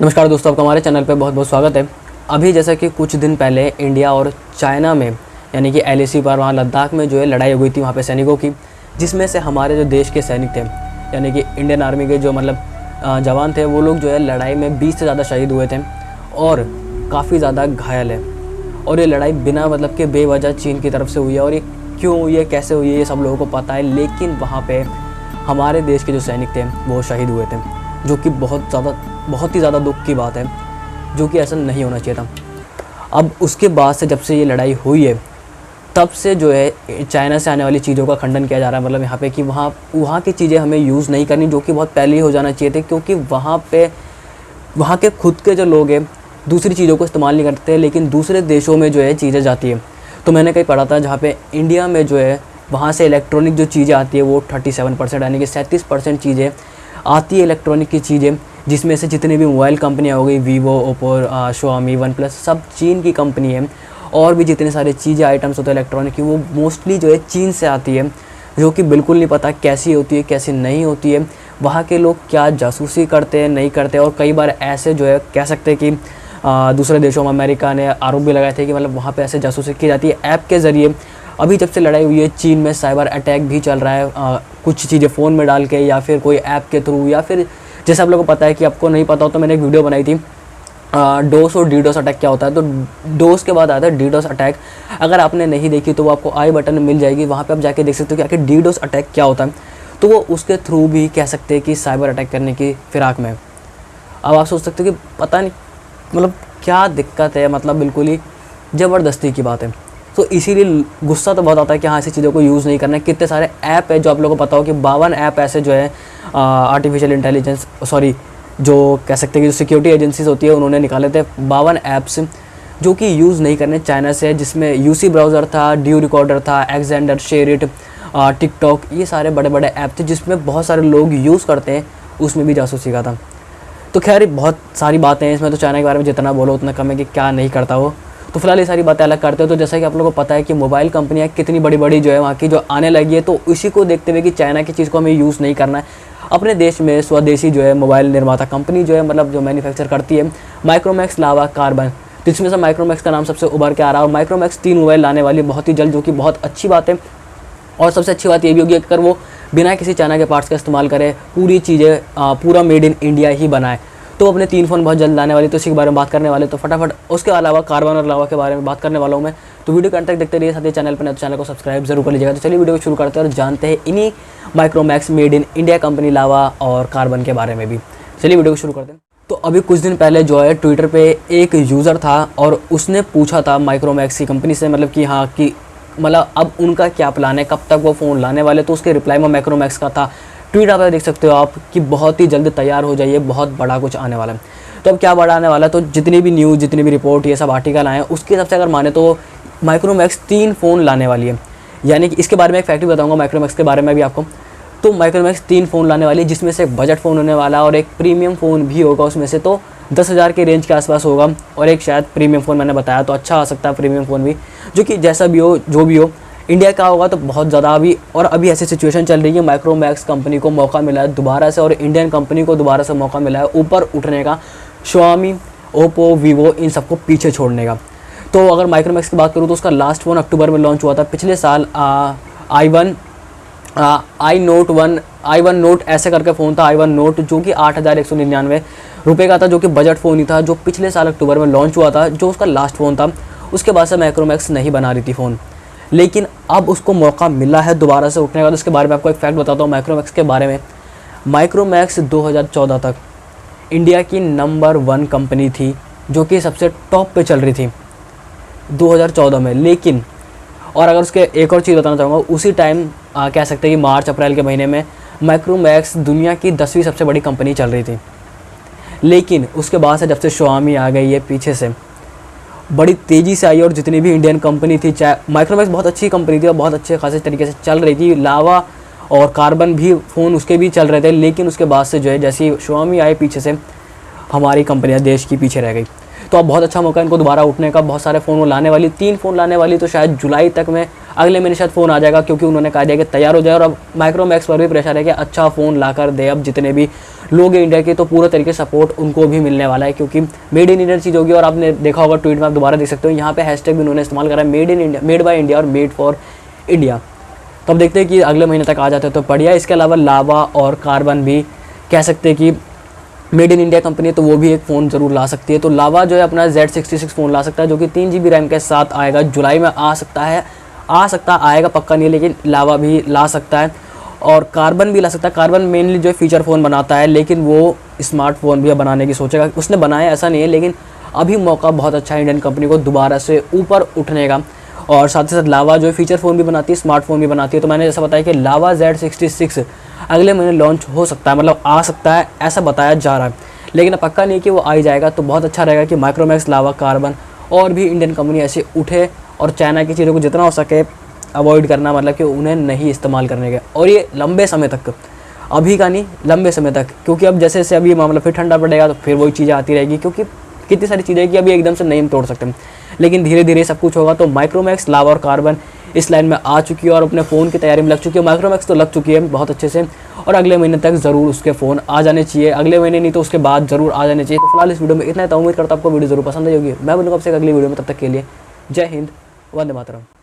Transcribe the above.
नमस्कार दोस्तों, आपका हमारे चैनल पे बहुत बहुत स्वागत है। अभी जैसा कि कुछ दिन पहले इंडिया और चाइना में यानी कि LAC पर वहाँ लद्दाख में जो है लड़ाई हो गई थी वहाँ पे सैनिकों की, जिसमें से हमारे जो देश के सैनिक थे यानी कि इंडियन आर्मी के जो जवान थे वो लोग जो है लड़ाई में 20 से ज़्यादा शहीद हुए थे और काफ़ी ज़्यादा घायल है। और ये लड़ाई बिना के बेवजह चीन की तरफ से हुई है और ये क्यों हुई है, कैसे हुई है, ये सब लोगों को पता है। लेकिन वहाँ पर हमारे देश के जो सैनिक थे वो शहीद हुए थे, जो कि बहुत ही ज़्यादा दुख की बात है, जो कि ऐसा नहीं होना चाहिए था। अब उसके बाद से जब से ये लड़ाई हुई है तब से जो है चाइना से आने वाली चीज़ों का खंडन किया जा रहा है। यहाँ पे कि वहाँ की चीज़ें हमें यूज़ नहीं करनी, जो कि बहुत पहले ही हो जाना चाहिए थे, क्योंकि वहाँ के खुद के जो लोग हैं दूसरी चीज़ों को इस्तेमाल नहीं करते, लेकिन दूसरे देशों में जो है चीज़ें जाती है। तो मैंने कहीं पढ़ा था जहाँ पे इंडिया में जो है वहाँ से इलेक्ट्रॉनिक जो चीज़ें आती है वो 37% यानी कि 37% चीज़ें आती है इलेक्ट्रॉनिक की चीज़ें, जिसमें से जितनी भी मोबाइल कंपनियाँ हो गई, वीवो, ओप्पो, शोमी, वन प्लस, सब चीन की कंपनी है। और भी जितने सारे चीज़ें आइटम्स होते हैं इलेक्ट्रॉनिक की वो मोस्टली जो है चीन से आती है, जो कि बिल्कुल नहीं पता कैसी होती है कैसी नहीं होती है, वहाँ के लोग क्या जासूसी करते हैं नहीं करते। और कई बार ऐसे जो है कह सकते हैं कि दूसरे देशों में अमेरिका ने आरोप भी लगाए थे कि वहाँ पर ऐसे जासूसी की जाती है ऐप के ज़रिए। अभी जब से लड़ाई हुई है चीन में साइबर अटैक भी चल रहा है, कुछ चीज़ें फ़ोन में डाल के या फिर कोई ऐप के थ्रू, या फिर जैसे आप लोगों को पता है कि आपको नहीं पता हो तो मैंने एक वीडियो बनाई थी डोस और डीडोस अटैक क्या होता है। तो डोस के बाद आता है डीडोस अटैक। अगर आपने नहीं देखी तो वो आपको आई बटन में मिल जाएगी, वहाँ पे आप जाके देख सकते हो कि आखिर डीडोस अटैक क्या होता है। तो वो उसके थ्रू भी कह सकते हैं कि साइबर अटैक करने की फिराक में। अब आप सोच सकते हो कि पता नहीं क्या दिक्कत है, बिल्कुल ही ज़बरदस्ती की बात है। तो इसीलिए गुस्सा तो बहुत आता है कि हाँ ऐसी चीज़ों को यूज़ नहीं करना है। कितने सारे ऐप है जो आप लोगों को पता हो कि 52 ऐप ऐसे जो है आर्टिफिशियल इंटेलिजेंस जो कह सकते हैं कि जो सिक्योरिटी एजेंसीज होती है उन्होंने निकाले थे 52 ऐप्स जो कि यूज़ नहीं करने चाइना से, जिसमें UC ब्राउज़र था, ड्यू रिकॉर्डर था, एक्जेंडर, शेयरिट, टिकटॉक, ये सारे बड़े बड़े ऐप थे जिसमें बहुत सारे लोग यूज़ करते हैं, उसमें भी जासूसी का था। तो खैर बहुत सारी बातें हैं इसमें, तो चाइना के बारे में जितना बोलो उतना कम है कि क्या नहीं करता वो। तो फिलहाल ये सारी बातें अलग करते हो। तो जैसा कि आप लोगों को पता है कि मोबाइल कंपनियां कितनी बड़ी बड़ी जो है वहाँ की जो आने लगी है, तो इसी को देखते हुए कि चाइना की चीज़ को हमें यूज़ नहीं करना है, अपने देश में स्वदेशी जो है मोबाइल निर्माता कंपनी जो है जो मैन्युफैक्चर करती है माइक्रोमैक्स, लावा, कार्बन, तो इसमें से माइक्रोमैक्स का नाम सबसे उभर के आ रहा है। और माइक्रोमैक्स 3 मोबाइल लाने वाली बहुत ही जल्द, जो कि बहुत अच्छी बात है। और सबसे अच्छी बात ये भी होगी अगर वो बिना किसी चाइना के पार्ट्स का इस्तेमाल करे, पूरी चीज़ें पूरा मेड इन इंडिया ही बनाए, तो अपने 3 फ़ोन बहुत जल्द लाने वाले, तो इसी के बारे में बात करने वाले। तो फटाफट उसके अलावा कार्बन और लावा के बारे में बात करने वाला हूँ मैं। तो वीडियो को अंत तक देखते रहिए, साथ ही चैनल पर नए तो चैनल को सब्सक्राइब जरूर कर लीजिएगा। तो चलिए वीडियो को शुरू करते हैं और जानते हैं इन्हीं Micromax made in India company Lava और कार्बन के बारे में भी। चलिए वीडियो को शुरू करते हैं। तो अभी कुछ दिन पहले जो है ट्विटर पे एक यूज़र था और उसने पूछा था माइक्रोमैक्स की कंपनी से कि हाँ कि अब उनका क्या प्लान है, कब तक वो फ़ोन लाने वाले। तो उसके रिप्लाई में माइक्रोमैक्स का था ट्वीट, आप देख सकते हो आप कि बहुत ही जल्द तैयार हो जाइए, बहुत बड़ा कुछ आने वाला है। तो अब क्या बड़ा आने वाला है, तो जितनी भी न्यूज़, जितनी भी रिपोर्ट, ये सब आर्टिकल आए हैं उसके हिसाब से अगर माने तो माइक्रोमैक्स 3 फ़ोन लाने वाली है। यानी कि इसके बारे में एक फैक्ट भी बताऊंगा माइक्रोमैक्स के बारे में भी आपको। तो माइक्रोमैक्स 3 फ़ोन लाने वाली है, जिसमें से एक बजट फ़ोन होने वाला है और एक प्रीमियम फ़ोन भी होगा उसमें से, तो 10,000 के रेंज के आसपास होगा। और एक शायद प्रीमियम फ़ोन मैंने बताया, तो अच्छा आ सकता है प्रीमियम फ़ोन भी, जो कि जैसा भी हो जो भी हो इंडिया का होगा तो बहुत ज़्यादा। अभी ऐसी सिचुएशन चल रही है, माइक्रोमैक्स कंपनी को मौका मिला है दोबारा से, और इंडियन कंपनी को दोबारा से मौका मिला है ऊपर उठने का, शोमी, ओप्पो, वीवो, इन सबको पीछे छोड़ने का। तो अगर माइक्रोमैक्स की बात करूँ तो उसका लास्ट फ़ोन अक्टूबर में लॉन्च हुआ था पिछले साल। i1 नोट ऐसे करके फ़ोन था, i1 नोट, जो कि 8,199 रुपये का था, जो कि बजट फ़ोन ही था, जो पिछले साल अक्टूबर में लॉन्च हुआ था, जो उसका लास्ट फ़ोन था। उसके बाद से माइक्रोमैक्स नहीं बना रही थी फ़ोन, लेकिन अब उसको मौका मिला है दोबारा से उठने का। तो उसके बारे में आपको एक फैक्ट बताता हूँ माइक्रोमैक्स के बारे में। माइक्रोमैक्स 2014 तक इंडिया की नंबर 1 कंपनी थी, जो कि सबसे टॉप पे चल रही थी 2014 में। लेकिन और अगर उसके एक और चीज़ बताना चाहूँगा, उसी टाइम कह सकते हैं कि मार्च अप्रैल के महीने में माइक्रोमैक्स दुनिया की 10वीं सबसे बड़ी कंपनी चल रही थी। लेकिन उसके बाद से जब से शोमी आ गई है पीछे से, बड़ी तेज़ी से आई, और जितनी भी इंडियन कंपनी थी, चाहे माइक्रोमैक्स बहुत अच्छी कंपनी थी और बहुत अच्छे खासे तरीके से चल रही थी, लावा और कार्बन भी फ़ोन उसके भी चल रहे थे। लेकिन उसके बाद से जो है जैसी शोमी आई पीछे से, हमारी कंपनियां देश की पीछे रह गई। तो अब बहुत अच्छा मौका इनको दोबारा उठने का, बहुत सारे फ़ोन वो लाने वाली, 3 फ़ोन लाने वाली, तो शायद जुलाई तक में अगले महीने शायद फ़ोन आ जाएगा, क्योंकि उन्होंने कहा दिया कि तैयार हो जाए। और अब माइक्रोमैक्स पर भी प्रेशर है कि अच्छा फ़ोन ला कर दे। अब जितने भी लोग हैं इंडिया के, तो पूरा तरीके से सपोर्ट उनको भी मिलने वाला है, क्योंकि मेड इन इंडिया चीज़ होगी। और आपने देखा होगा ट्वीट में, आप दोबारा देख सकते हो, यहाँ पे हैशटैग भी उन्होंने इस्तेमाल करा है, made in India, made by India और मेड फॉर इंडिया। तो अब देखते हैं कि अगले महीने तक आ जाते हैं तो बढ़िया। इसके अलावा लावा और कार्बन भी कह सकते हैं कि मेड इन इंडिया कंपनी है, तो वो भी एक फ़ोन ज़रूर ला सकती है। तो लावा जो है अपना Z66 फ़ोन ला सकता है, जो कि 3 GB रैम के साथ आएगा, जुलाई में आ सकता आएगा, पक्का नहीं है, लेकिन लावा भी ला सकता है। और कार्बन भी ला सकता है। कार्बन मेनली जो है फीचर फ़ोन बनाता है, लेकिन वो स्मार्टफोन भी बनाने की सोचेगा। उसने बनाया ऐसा नहीं है, लेकिन अभी मौका बहुत अच्छा है इंडियन कंपनी को दोबारा से ऊपर उठने का। और साथ ही साथ लावा जो है फीचर फ़ोन भी बनाती है, स्मार्टफोन भी बनाती है। तो मैंने जैसा बताया कि लावा Z66 अगले महीने लॉन्च हो सकता है, मतलब आ सकता है, ऐसा बताया जा रहा है, लेकिन पक्का नहीं कि वो आ ही जाएगा। तो बहुत अच्छा रहेगा कि माइक्रोमैक्स, लावा, कार्बन और भी इंडियन कंपनी ऐसे उठे और चाइना की चीज़ों को जितना हो सके अवॉइड करना, मतलब कि उन्हें नहीं इस्तेमाल करने का। और ये लंबे समय तक, अभी का नहीं, लंबे समय तक, क्योंकि अब जैसे जैसे अभी मामला फिर ठंडा पड़ेगा तो फिर वही चीज़ें आती रहेगी, क्योंकि कितनी सारी चीज़ें कि अभी एकदम से नहीं हम तोड़ सकते, लेकिन धीरे धीरे सब कुछ होगा। तो माइक्रोमैक्स, लावा और कार्बन इस लाइन में आ चुकी है और अपने फ़ोन की तैयारी में लग चुकी है। माइक्रोमैक्स तो लग चुकी है बहुत अच्छे से, और अगले महीने तक ज़रूर उसके फ़ोन आ जाने चाहिए। अगले महीने नहीं तो उसके बाद ज़रूर आ जाने चाहिए। तो फिलहाल इस वीडियो में इतना ही था। उम्मीद करता हूँ आपको वीडियो ज़रूर पसंद आई होगी। मैं बोलूँगा आपसे अगली वीडियो में, तब तक के लिए जय हिंद, वंदे मातरम।